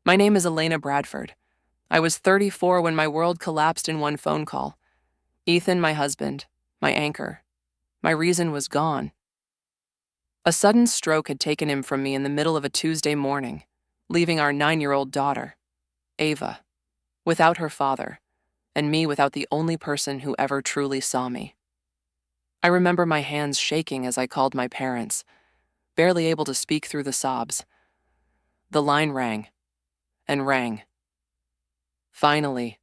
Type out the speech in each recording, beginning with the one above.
My name is Elena Bradford. I was 34 when my world collapsed in one phone call. Ethan, my husband, my anchor. My reason was gone. A sudden stroke had taken him from me in the middle of a Tuesday morning, leaving our 9-year-old daughter, Ava, without her father, and me without the only person who ever truly saw me. I remember my hands shaking as I called my parents, barely able to speak through the sobs. The line rang, and rang. Finally,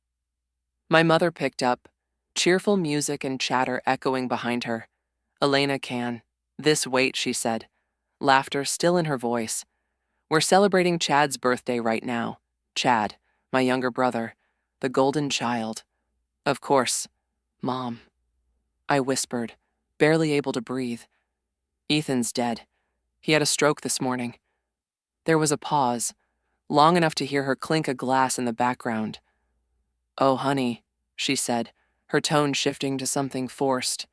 my mother picked up, cheerful music and chatter echoing behind her. Elena can. This wait, she said, laughter still in her voice. We're celebrating Chad's birthday right now. Chad, my younger brother, the golden child. Of course, Mom. I whispered, barely able to breathe. Ethan's dead. He had a stroke this morning. There was a pause, long enough to hear her clink a glass in the background. Oh, honey, she said, her tone shifting to something forced,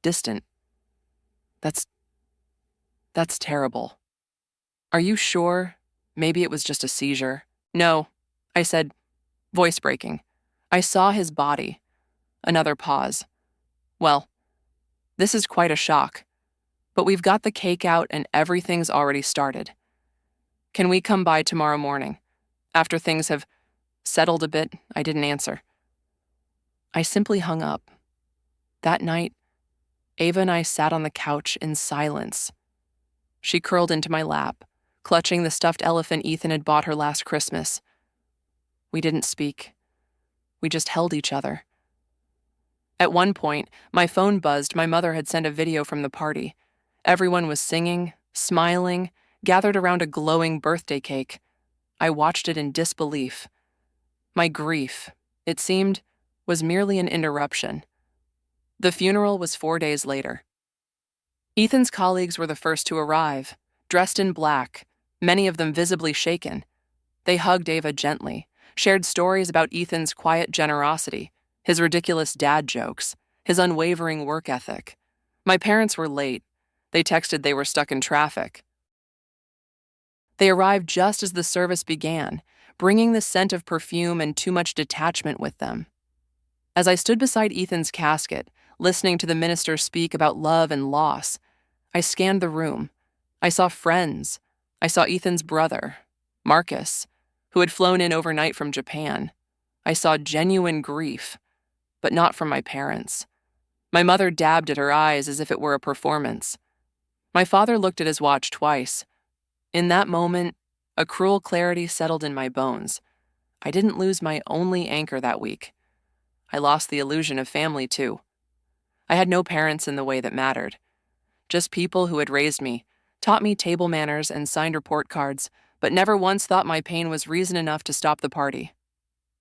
distant. That's terrible. Are you sure? Maybe it was just a seizure. No, I said, voice breaking. I saw his body. Another pause. Well, this is quite a shock, but we've got the cake out and everything's already started. Can we come by tomorrow morning? After things have settled a bit, I didn't answer. I simply hung up. That night, Ava and I sat on the couch in silence. She curled into my lap, clutching the stuffed elephant Ethan had bought her last Christmas. We didn't speak. We just held each other. At one point, my phone buzzed. My mother had sent a video from the party. Everyone was singing, smiling, gathered around a glowing birthday cake. I watched it in disbelief. My grief, it seemed, was merely an interruption. The funeral was 4 days later. Ethan's colleagues were the first to arrive, dressed in black, many of them visibly shaken. They hugged Ava gently, shared stories about Ethan's quiet generosity, his ridiculous dad jokes, his unwavering work ethic. My parents were late. They texted they were stuck in traffic. They arrived just as the service began, bringing the scent of perfume and too much detachment with them. As I stood beside Ethan's casket, listening to the minister speak about love and loss, I scanned the room. I saw friends. I saw Ethan's brother, Marcus, who had flown in overnight from Japan. I saw genuine grief, but not from my parents. My mother dabbed at her eyes as if it were a performance. My father looked at his watch twice. In that moment, a cruel clarity settled in my bones. I didn't lose my only anchor that week. I lost the illusion of family, too. I had no parents in the way that mattered. Just people who had raised me, taught me table manners and signed report cards, but never once thought my pain was reason enough to stop the party.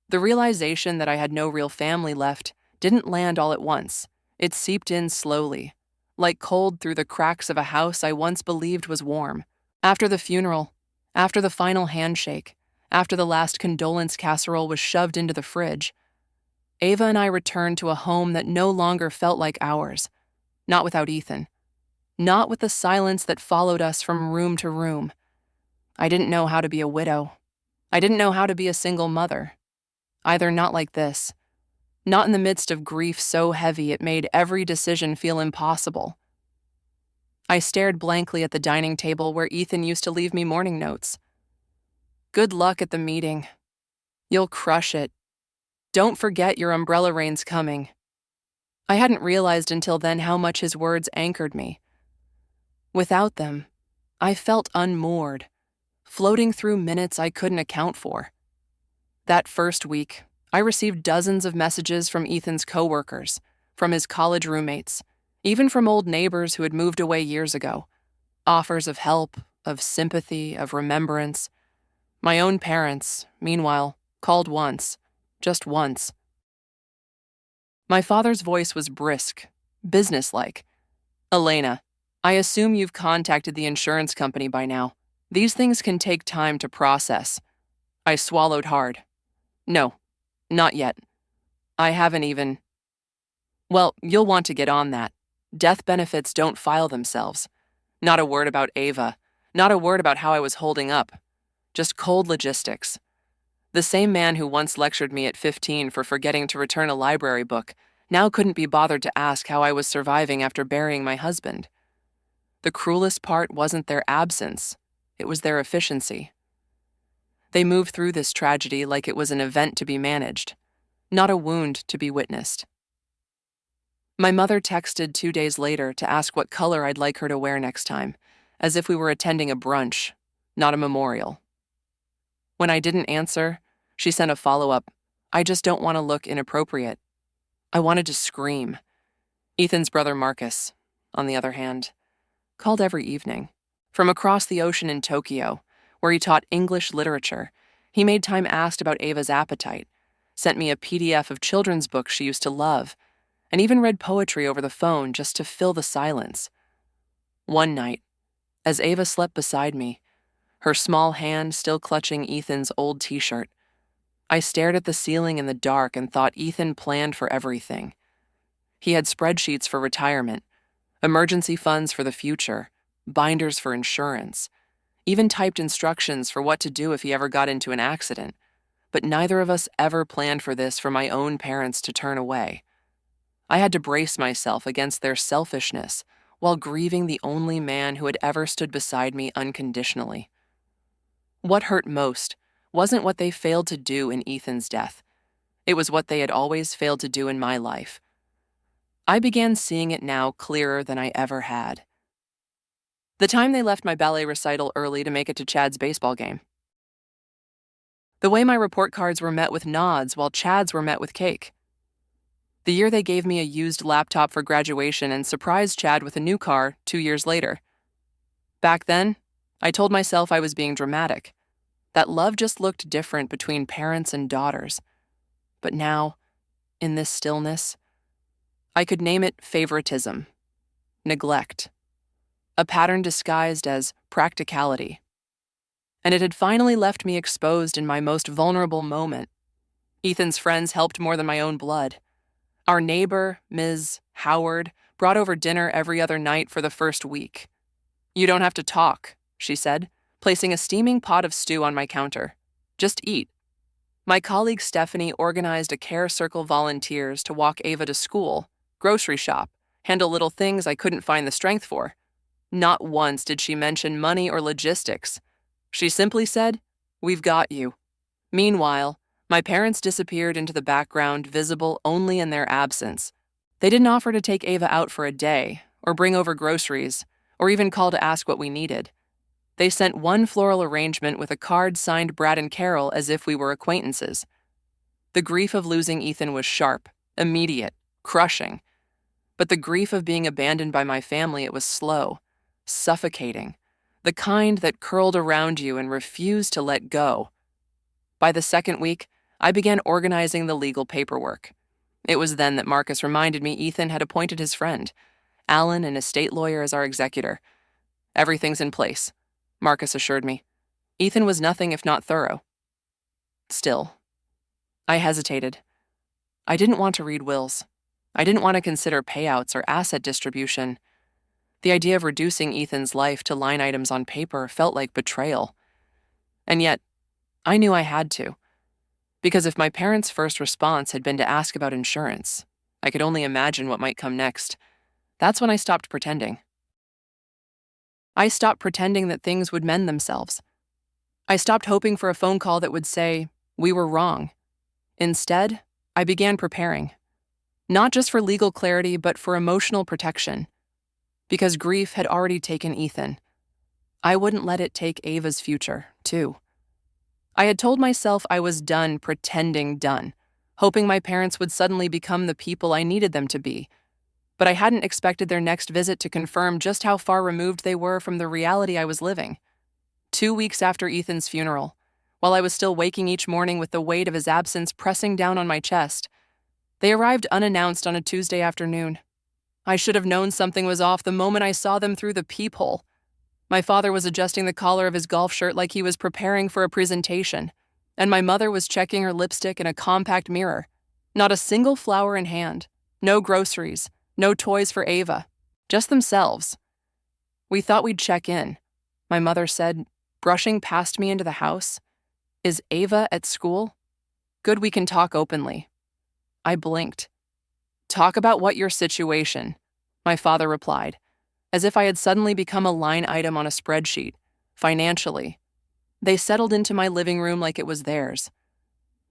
The realization that I had no real family left didn't land all at once. It seeped in slowly, like cold through the cracks of a house I once believed was warm. After the funeral, after the final handshake, after the last condolence casserole was shoved into the fridge, Ava and I returned to a home that no longer felt like ours. Not without Ethan. Not with the silence that followed us from room to room. I didn't know how to be a widow. I didn't know how to be a single mother. Either not like this. Not in the midst of grief so heavy it made every decision feel impossible. I stared blankly at the dining table where Ethan used to leave me morning notes. Good luck at the meeting. You'll crush it. Don't forget your umbrella rain's coming. I hadn't realized until then how much his words anchored me. Without them, I felt unmoored, floating through minutes I couldn't account for. That first week, I received dozens of messages from Ethan's coworkers, from his college roommates, even from old neighbors who had moved away years ago. Offers of help, of sympathy, of remembrance. My own parents, meanwhile, called once. Just once. My father's voice was brisk, businesslike. Elena, I assume you've contacted the insurance company by now. These things can take time to process. I swallowed hard. No, not yet. I haven't even. Well, you'll want to get on that. Death benefits don't file themselves. Not a word about Ava. Not a word about how I was holding up. just cold logistics. The same man who once lectured me at 15 for forgetting to return a library book now couldn't be bothered to ask how I was surviving after burying my husband. The cruelest part wasn't their absence, it was their efficiency. They moved through this tragedy like it was an event to be managed, not a wound to be witnessed. My mother texted 2 days later to ask what color I'd like her to wear next time, as if we were attending a brunch, not a memorial. When I didn't answer, she sent a follow-up, "I just don't want to look inappropriate." I wanted to scream. Ethan's brother Marcus, on the other hand, called every evening. From across the ocean in Tokyo, where he taught English literature, he made time asked about Ava's appetite, sent me a PDF of children's books she used to love, and even read poetry over the phone just to fill the silence. One night, as Ava slept beside me, her small hand still clutching Ethan's old t-shirt, I stared at the ceiling in the dark and thought Ethan planned for everything. He had spreadsheets for retirement, emergency funds for the future, binders for insurance, even typed instructions for what to do if he ever got into an accident. But neither of us ever planned for this for my own parents to turn away. I had to brace myself against their selfishness while grieving the only man who had ever stood beside me unconditionally. What hurt most wasn't what they failed to do in Ethan's death. It was what they had always failed to do in my life. I began seeing it now clearer than I ever had. The time they left my ballet recital early to make it to Chad's baseball game. The way my report cards were met with nods while Chad's were met with cake. The year they gave me a used laptop for graduation and surprised Chad with a new car 2 years later. Back then, I told myself I was being dramatic, that love just looked different between parents and daughters. But now, in this stillness, I could name it favoritism, neglect, a pattern disguised as practicality. And it had finally left me exposed in my most vulnerable moment. Ethan's friends helped more than my own blood. Our neighbor, Ms. Howard, brought over dinner every other night for the first week. "You don't have to talk," she said, placing a steaming pot of stew on my counter. "Just eat." My colleague Stephanie organized a Care Circle volunteers to walk Ava to school, grocery shop, handle little things I couldn't find the strength for. Not once did she mention money or logistics. She simply said, "We've got you." Meanwhile, my parents disappeared into the background, visible only in their absence. They didn't offer to take Ava out for a day, or bring over groceries, or even call to ask what we needed. They sent one floral arrangement with a card signed Brad and Carol as if we were acquaintances. The grief of losing Ethan was sharp, immediate, crushing. But the grief of being abandoned by my family, it was slow, suffocating, the kind that curled around you and refused to let go. By the second week, I began organizing the legal paperwork. It was then that Marcus reminded me Ethan had appointed his friend, Alan, an estate lawyer, as our executor. "Everything's in place," Marcus assured me. Ethan was nothing if not thorough. Still, I hesitated. I didn't want to read wills. I didn't want to consider payouts or asset distribution. The idea of reducing Ethan's life to line items on paper felt like betrayal. And yet, I knew I had to. Because if my parents' first response had been to ask about insurance, I could only imagine what might come next. That's when I stopped pretending. I stopped pretending that things would mend themselves. I stopped hoping for a phone call that would say, "We were wrong." Instead, I began preparing. Not just for legal clarity, but for emotional protection. Because grief had already taken Ethan. I wouldn't let it take Ava's future, too. I had told myself I was done pretending done, hoping my parents would suddenly become the people I needed them to be. But I hadn't expected their next visit to confirm just how far removed they were from the reality I was living. 2 weeks after Ethan's funeral, while I was still waking each morning with the weight of his absence pressing down on my chest, they arrived unannounced on a Tuesday afternoon. I should have known something was off the moment I saw them through the peephole. My father was adjusting the collar of his golf shirt like he was preparing for a presentation, and my mother was checking her lipstick in a compact mirror. Not a single flower in hand, no groceries, no toys for Ava, just themselves. "We thought we'd check in," my mother said, brushing past me into the house. Is Ava at school? Good, we can talk openly. I blinked. Talk about what your situation, my father replied, as if I had suddenly become a line item on a spreadsheet, financially. They settled into my living room like it was theirs.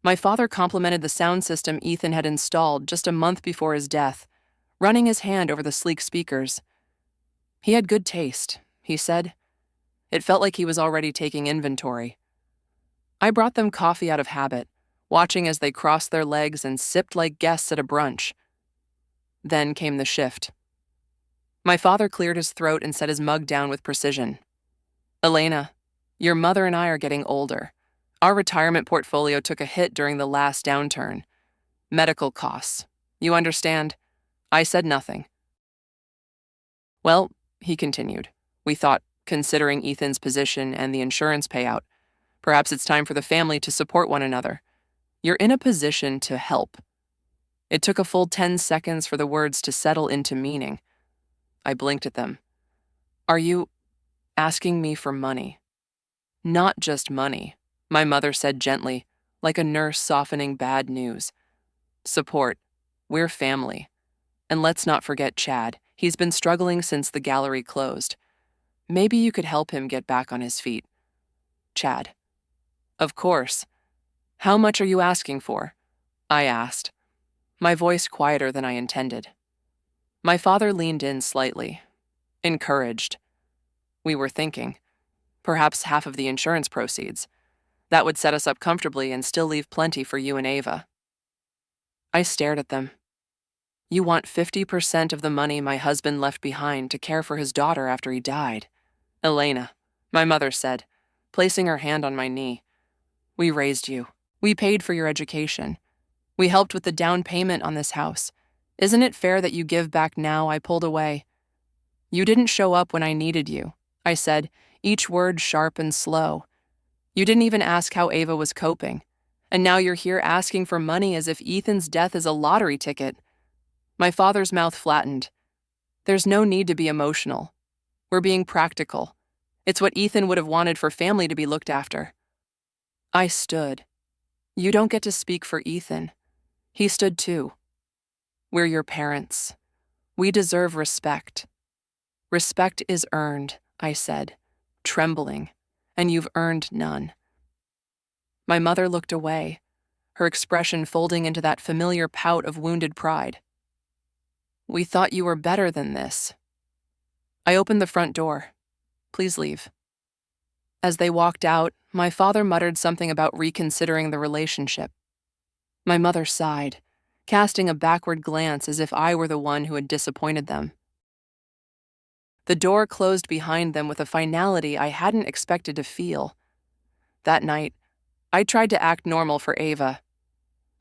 My father complimented the sound system Ethan had installed just a month before his death, running his hand over the sleek speakers. He had good taste, he said. It felt like he was already taking inventory. I brought them coffee out of habit, watching as they crossed their legs and sipped like guests at a brunch. Then came the shift. My father cleared his throat and set his mug down with precision. Elena, your mother and I are getting older. Our retirement portfolio took a hit during the last downturn. Medical costs. You understand? I said nothing. Well, he continued, we thought, considering Ethan's position and the insurance payout, perhaps it's time for the family to support one another. You're in a position to help. It took a full 10 seconds for the words to settle into meaning. I blinked at them. Are you asking me for money? Not just money, my mother said gently, like a nurse softening bad news. Support. We're family. And let's not forget Chad. He's been struggling since the gallery closed. Maybe you could help him get back on his feet. Chad. Of course. How much are you asking for? I asked, my voice quieter than I intended. My father leaned in slightly, encouraged. We were thinking, perhaps half of the insurance proceeds. That would set us up comfortably and still leave plenty for you and Ava. I stared at them. You want 50% of the money my husband left behind to care for his daughter after he died. Elena, my mother said, placing her hand on my knee. We raised you. We paid for your education. We helped with the down payment on this house. Isn't it fair that you give back now? I pulled away. You didn't show up when I needed you, I said, each word sharp and slow. You didn't even ask how Ava was coping. And now you're here asking for money as if Ethan's death is a lottery ticket. My father's mouth flattened. There's no need to be emotional. We're being practical. It's what Ethan would have wanted for family to be looked after. I stood. You don't get to speak for Ethan. He stood too. We're your parents. We deserve respect. Respect is earned, I said, trembling, and you've earned none. My mother looked away, her expression folding into that familiar pout of wounded pride. We thought you were better than this. I opened the front door. Please leave. As they walked out, my father muttered something about reconsidering the relationship. My mother sighed, casting a backward glance as if I were the one who had disappointed them. The door closed behind them with a finality I hadn't expected to feel. That night, I tried to act normal for Ava.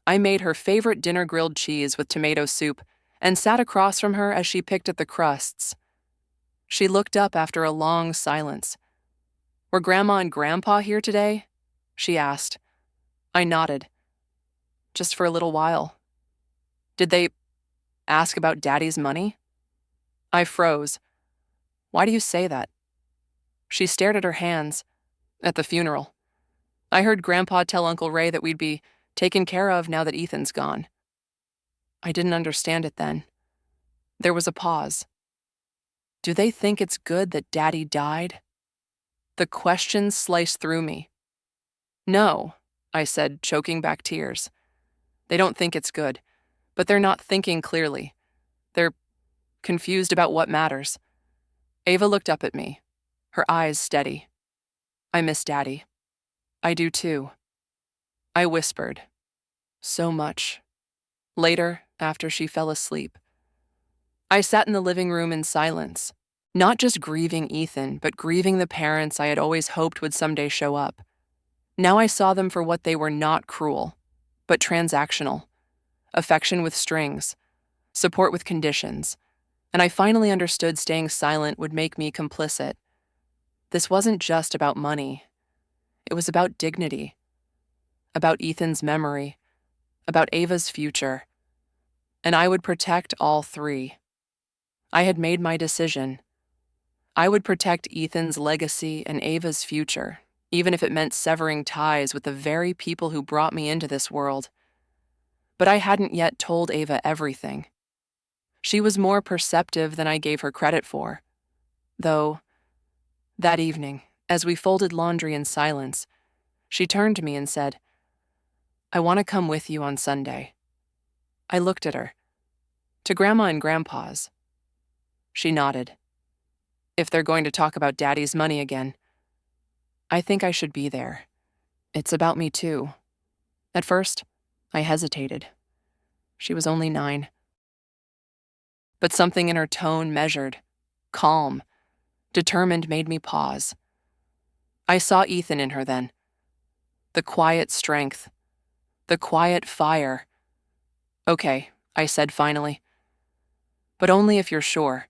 I made her favorite dinner grilled cheese with tomato soup and sat across from her as she picked at the crusts. She looked up after a long silence. Were Grandma and Grandpa here today? She asked. I nodded. Just for a little while. Did they ask about Daddy's money? I froze. Why do you say that? She stared at her hands. At the funeral. I heard Grandpa tell Uncle Ray that we'd be taken care of now that Ethan's gone. I didn't understand it then. There was a pause. Do they think it's good that Daddy died? The question sliced through me. No, I said, choking back tears. They don't think it's good, but they're not thinking clearly. They're confused about what matters. Ava looked up at me, her eyes steady. I miss Daddy. I do too. I whispered. So much. Later, after she fell asleep. I sat in the living room in silence, not just grieving Ethan, but grieving the parents I had always hoped would someday show up. Now I saw them for what they were, not cruel, but transactional. Affection with strings, support with conditions, and I finally understood staying silent would make me complicit. This wasn't just about money. It was about dignity, about Ethan's memory, about Ava's future, and I would protect all three. I had made my decision. I would protect Ethan's legacy and Ava's future, even if it meant severing ties with the very people who brought me into this world. But I hadn't yet told Ava everything. She was more perceptive than I gave her credit for. Though, that evening, as we folded laundry in silence, she turned to me and said, "I want to come with you on Sunday." I looked at her. "To Grandma and Grandpa's." She nodded. "If they're going to talk about Daddy's money again, I think I should be there. It's about me too." At first, I hesitated. She was only 9. But something in her tone measured, calm, determined made me pause. I saw Ethan in her then. The quiet strength. The quiet fire. "Okay," I said finally. "But only if you're sure."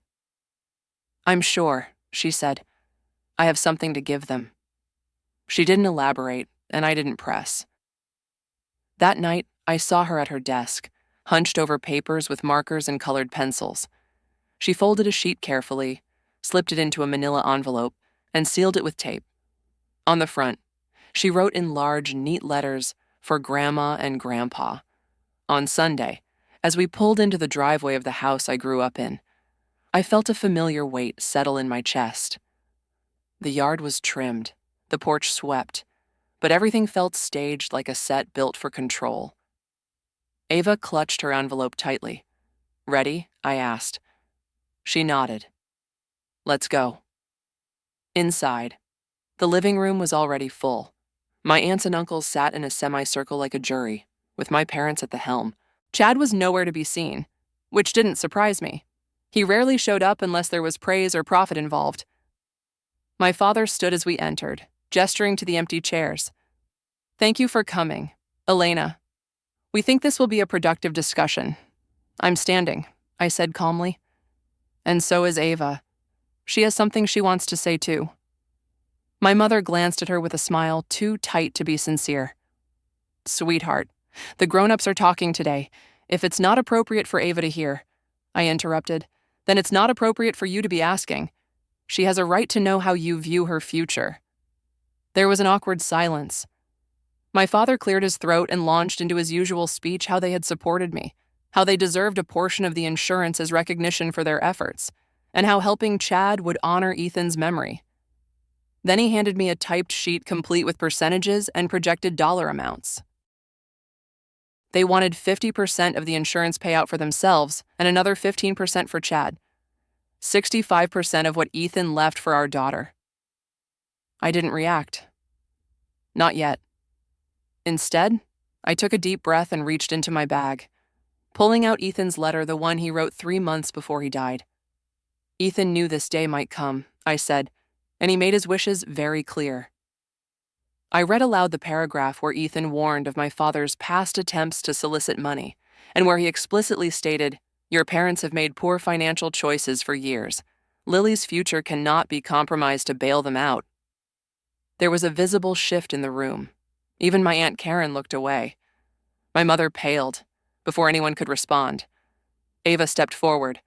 "I'm sure," she said. "I have something to give them." She didn't elaborate, and I didn't press. That night, I saw her at her desk, hunched over papers with markers and colored pencils. She folded a sheet carefully, slipped it into a manila envelope, and sealed it with tape. On the front, she wrote in large, neat letters, "For Grandma and Grandpa." On Sunday, as we pulled into the driveway of the house I grew up in, I felt a familiar weight settle in my chest. The yard was trimmed, the porch swept, but everything felt staged like a set built for control. Ava clutched her envelope tightly. "Ready?" I asked. She nodded. "Let's go." Inside, the living room was already full. My aunts and uncles sat in a semicircle like a jury, with my parents at the helm. Chad was nowhere to be seen, which didn't surprise me. He rarely showed up unless there was praise or profit involved. My father stood as we entered, gesturing to the empty chairs. "Thank you for coming, Elena. We think this will be a productive discussion." "I'm standing," I said calmly. "And so is Ava. She has something she wants to say too." My mother glanced at her with a smile too tight to be sincere. "Sweetheart, the grown-ups are talking today. If it's not appropriate for Ava to hear," I interrupted, "then it's not appropriate for you to be asking. She has a right to know how you view her future." There was an awkward silence. My father cleared his throat and launched into his usual speech how they had supported me, how they deserved a portion of the insurance as recognition for their efforts, and how helping Chad would honor Ethan's memory. Then he handed me a typed sheet complete with percentages and projected dollar amounts. They wanted 50% of the insurance payout for themselves and another 15% for Chad. 65% of what Ethan left for our daughter. I didn't react. Not yet. Instead, I took a deep breath and reached into my bag, pulling out Ethan's letter, the one he wrote 3 months before he died. "Ethan knew this day might come," I said, "and he made his wishes very clear." I read aloud the paragraph where Ethan warned of my father's past attempts to solicit money, and where he explicitly stated, "Your parents have made poor financial choices for years. Lily's future cannot be compromised to bail them out." There was a visible shift in the room. Even my Aunt Karen looked away. My mother paled, before anyone could respond. Ava stepped forward.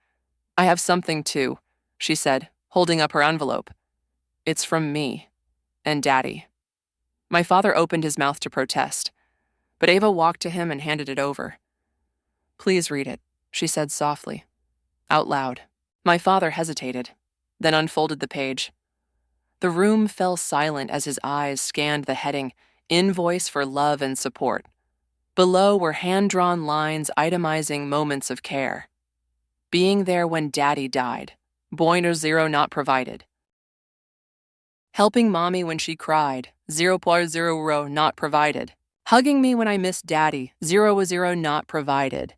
"I have something too," she said, holding up her envelope. "It's from me and Daddy." My father opened his mouth to protest, but Ava walked to him and handed it over. "Please read it," she said softly, out loud. My father hesitated, then unfolded the page. The room fell silent as his eyes scanned the heading, "Invoice for Love and Support." Below were hand-drawn lines itemizing moments of care. "Being there when Daddy died. $0 not provided." "Helping Mommy when she cried. $0 not provided." "Hugging me when I missed Daddy. $0 not provided."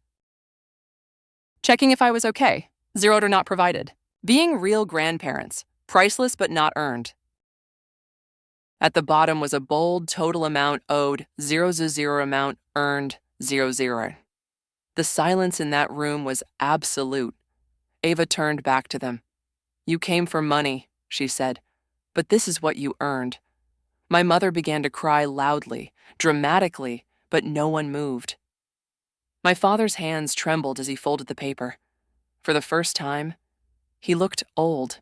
"Checking if I was okay. $0 not provided." "Being real grandparents. Priceless but not earned." At the bottom was a bold total amount owed, $0 amount earned, $0. The silence in that room was absolute. Ava turned back to them. "You came for money," she said, "but this is what you earned." My mother began to cry loudly, dramatically, but no one moved. My father's hands trembled as he folded the paper. For the first time, he looked old.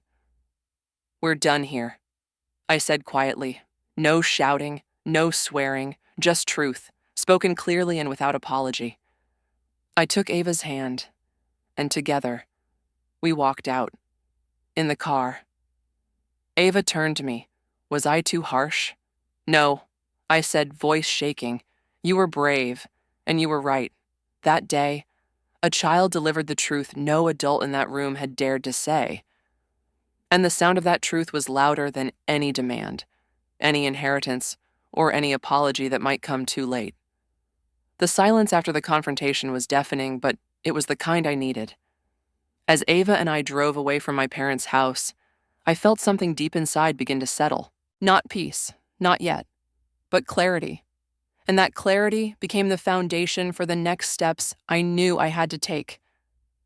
We're done here, I said quietly. No shouting, no swearing, just truth, spoken clearly and without apology. I took Ava's hand, and together, we walked out. In the car. Ava turned to me. Was I too harsh? No, I said, voice shaking. You were brave, and you were right. That day, a child delivered the truth no adult in that room had dared to say. And the sound of that truth was louder than any demand, any inheritance, or any apology that might come too late. The silence after the confrontation was deafening, but it was the kind I needed. As Ava and I drove away from my parents' house, I felt something deep inside begin to settle. Not peace, not yet, but clarity. And that clarity became the foundation for the next steps I knew I had to take.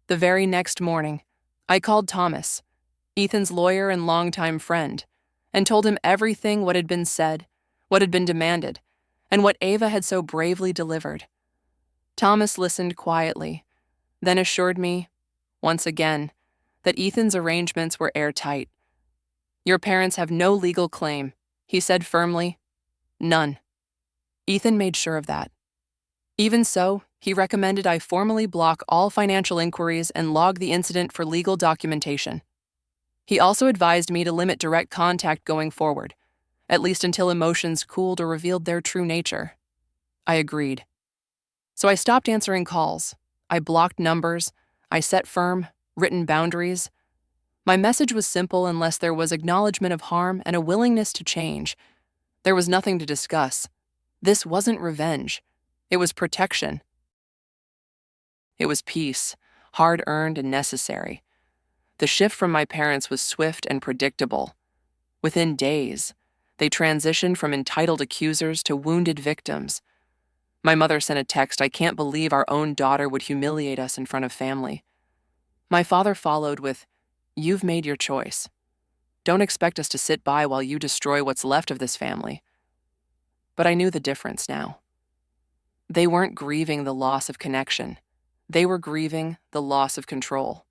The very next morning, I called Thomas, Ethan's lawyer and longtime friend, and told him everything what had been said, what had been demanded, and what Ava had so bravely delivered. Thomas listened quietly, then assured me, once again, that Ethan's arrangements were airtight. Your parents have no legal claim, he said firmly. None. Ethan made sure of that. Even so, he recommended I formally block all financial inquiries and log the incident for legal documentation. He also advised me to limit direct contact going forward, at least until emotions cooled or revealed their true nature. I agreed. So I stopped answering calls. I blocked numbers. I set firm, written boundaries. My message was simple unless there was acknowledgement of harm and a willingness to change. There was nothing to discuss. This wasn't revenge. It was protection. It was peace, hard-earned and necessary. The shift from my parents was swift and predictable. Within days, they transitioned from entitled accusers to wounded victims. My mother sent a text, I can't believe our own daughter would humiliate us in front of family. My father followed with, you've made your choice. Don't expect us to sit by while you destroy what's left of this family. But I knew the difference now. They weren't grieving the loss of connection. They were grieving the loss of control.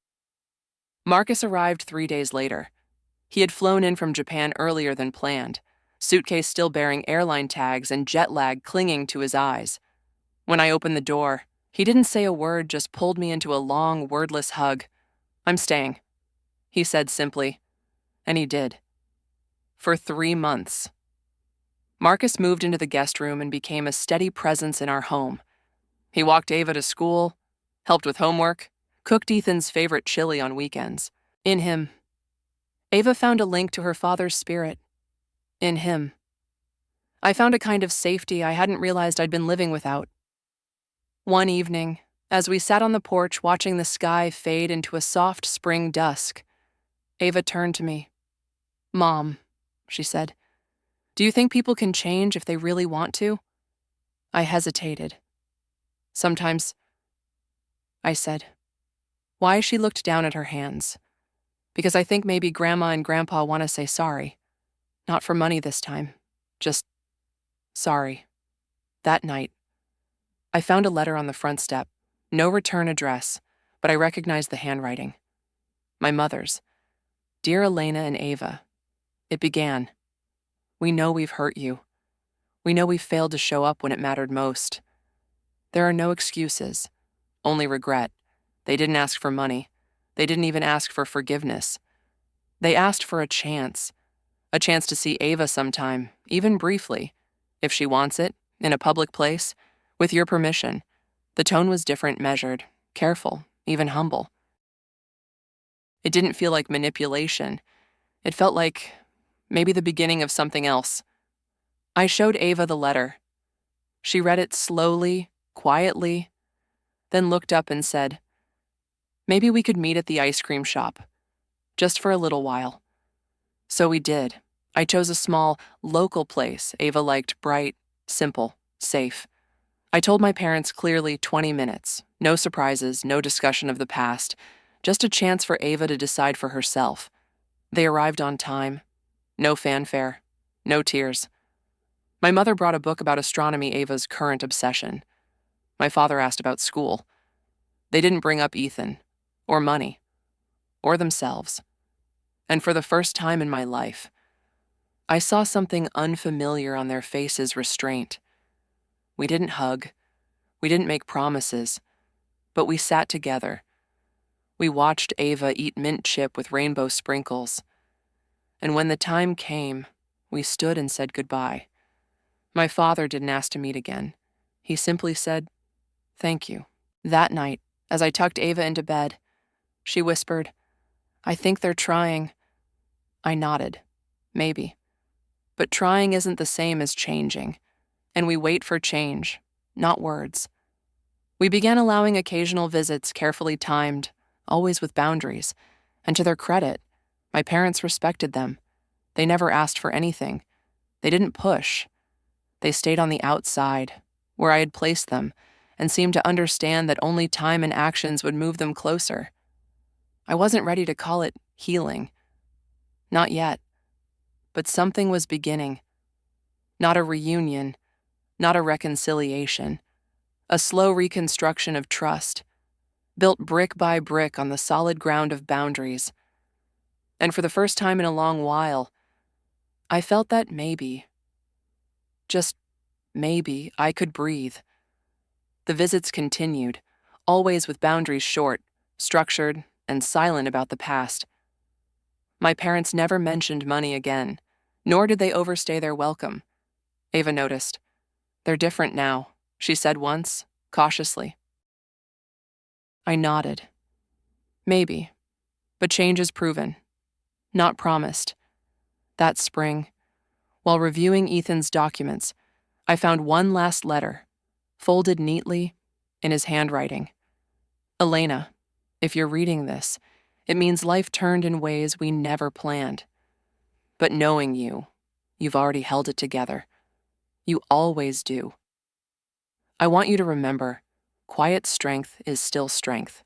Marcus arrived 3 days later. He had flown in from Japan earlier than planned, suitcase still bearing airline tags and jet lag clinging to his eyes. When I opened the door, he didn't say a word, just pulled me into a long, wordless hug. I'm staying, he said simply, and he did. For 3 months. Marcus moved into the guest room and became a steady presence in our home. He walked Ava to school, helped with homework, cooked Ethan's favorite chili on weekends. In him, Ava found a link to her father's spirit. In him, I found a kind of safety I hadn't realized I'd been living without. One evening, as we sat on the porch watching the sky fade into a soft spring dusk, Ava turned to me. Mom, she said, do you think people can change if they really want to? I hesitated. Sometimes, I said. Why? She looked down at her hands. Because I think maybe Grandma and Grandpa want to say sorry. Not for money this time. Just sorry. That night, I found a letter on the front step. No return address, but I recognized the handwriting. My mother's. Dear Elena and Ava. It began. We know we've hurt you. We know we've failed to show up when it mattered most. There are no excuses, only regret. They didn't ask for money. They didn't even ask for forgiveness. They asked for a chance to see Ava sometime, even briefly, if she wants it, in a public place, with your permission. The tone was different, measured, careful, even humble. It didn't feel like manipulation. It felt like maybe the beginning of something else. I showed Ava the letter. She read it slowly, quietly, then looked up and said, maybe we could meet at the ice cream shop, just for a little while. So we did. I chose a small, local place Ava liked, bright, simple, safe. I told my parents clearly 20 minutes, no surprises, no discussion of the past, just a chance for Ava to decide for herself. They arrived on time. No fanfare, no tears. My mother brought a book about astronomy, Ava's current obsession. My father asked about school. They didn't bring up Ethan, or money, or themselves. And for the first time in my life, I saw something unfamiliar on their faces: restraint. We didn't hug, we didn't make promises, but we sat together. We watched Ava eat mint chip with rainbow sprinkles. And when the time came, we stood and said goodbye. My father didn't ask to meet again. He simply said, "Thank you." That night, as I tucked Ava into bed, she whispered, "I think they're trying." I nodded. Maybe. But trying isn't the same as changing, and we wait for change, not words. We began allowing occasional visits, carefully timed, always with boundaries, and to their credit, my parents respected them. They never asked for anything. They didn't push. They stayed on the outside, where I had placed them, and seemed to understand that only time and actions would move them closer. I wasn't ready to call it healing. Not yet. But something was beginning. Not a reunion, not a reconciliation. A slow reconstruction of trust, built brick by brick on the solid ground of boundaries. And for the first time in a long while, I felt that maybe, just maybe, I could breathe. The visits continued, always with boundaries short, structured, and silent about the past. My parents never mentioned money again, nor did they overstay their welcome. Ava noticed. "They're different now," she said once, cautiously. I nodded. Maybe, but change is proven, not promised. That spring, while reviewing Ethan's documents, I found one last letter, folded neatly, in his handwriting. "Elena, if you're reading this, it means life turned in ways we never planned. But knowing you, you've already held it together. You always do. I want you to remember, quiet strength is still strength.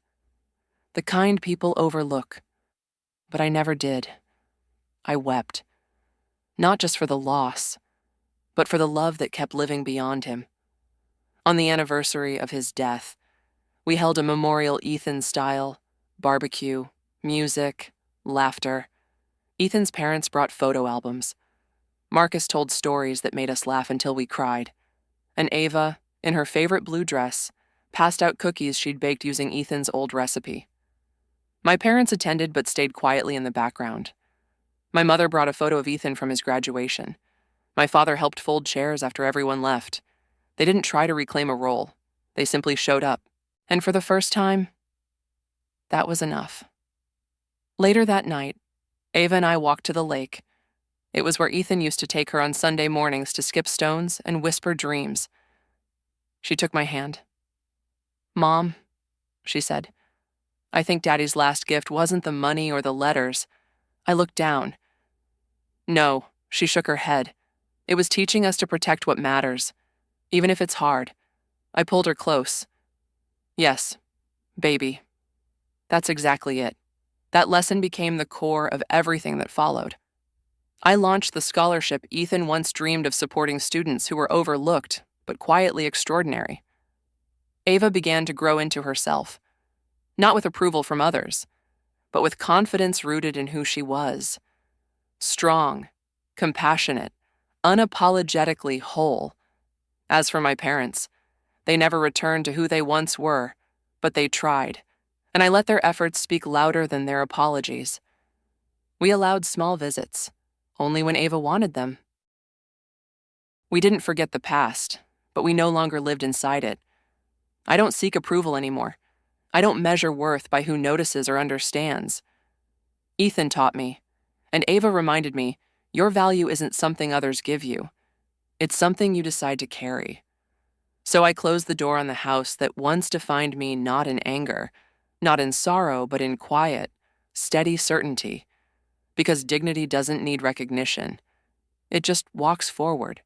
The kind people overlook. But I never did. I wept. Not just for the loss, but for the love that kept living beyond him. On the anniversary of his death, we held a memorial Ethan-style, barbecue, music, laughter. Ethan's parents brought photo albums. Marcus told stories that made us laugh until we cried. And Ava, in her favorite blue dress, passed out cookies she'd baked using Ethan's old recipe. My parents attended but stayed quietly in the background. My mother brought a photo of Ethan from his graduation. My father helped fold chairs after everyone left. They didn't try to reclaim a role. They simply showed up. And for the first time, that was enough. Later that night, Ava and I walked to the lake. It was where Ethan used to take her on Sunday mornings to skip stones and whisper dreams. She took my hand. "Mom," she said, "I think Daddy's last gift wasn't the money or the letters." I looked down. "No," she shook her head. "It was teaching us to protect what matters, even if it's hard." I pulled her close. "Yes, baby. That's exactly it." That lesson became the core of everything that followed. I launched the scholarship Ethan once dreamed of, supporting students who were overlooked but quietly extraordinary. Ava began to grow into herself, not with approval from others, but with confidence rooted in who she was. Strong, compassionate, unapologetically whole. As for my parents, they never returned to who they once were, but they tried, and I let their efforts speak louder than their apologies. We allowed small visits, only when Ava wanted them. We didn't forget the past, but we no longer lived inside it. I don't seek approval anymore. I don't measure worth by who notices or understands. Ethan taught me, and Ava reminded me, your value isn't something others give you. It's something you decide to carry. So I closed the door on the house that once defined me, not in anger, not in sorrow, but in quiet, steady certainty. Because dignity doesn't need recognition. It just walks forward.